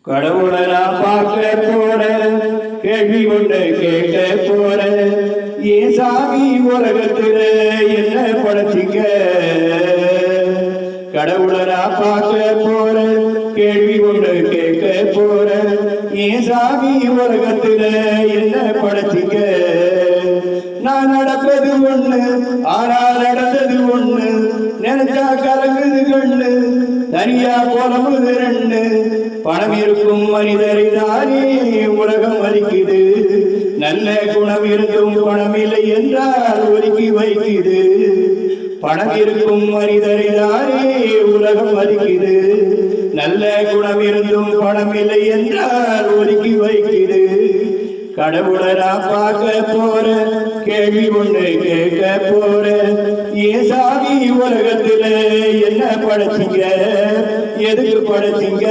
கடவுளை நான் பார்க்க போறேன், கேள்வி ஒன்று கேட்க போறேன். ஏன் சாமி உலகத்துல என்ன படைச்சிங்க? கடவுளை நான் பார்க்க போறேன், கேள்வி ஒன்று கேட்க போறேன். ஏன் சாமி உலகத்துல என்ன படைச்சிங்க? நான் நடப்பது ஒண்ணு, ஆனால் நடந்தது ஒண்ணு. நினைச்சா கலங்குது கண்ணு, தனியா புலம்புது ரெண்டு. பணம் இருக்கும் மனிதரிதானே உலகம் மதிக்குது. நல்ல குணம் இருந்தும் பணம் இல்லை என்றால் ஒதுக்கி வைக்குது. பணம் இருக்கும் மனிதரிதானே உலகம் மதிக்குது. நல்ல குணம் இருந்தும் பணம் இல்லை என்றால் ஒதுக்கி வைக்குது. கடவுளை நான் பார்க்க போறேன், கேள்வி ஒன்று கேட்க போறேன். ஏன் சாமி உலகத்துல என்ன படைச்சிங்க? எதுக்கு படைச்சிங்க?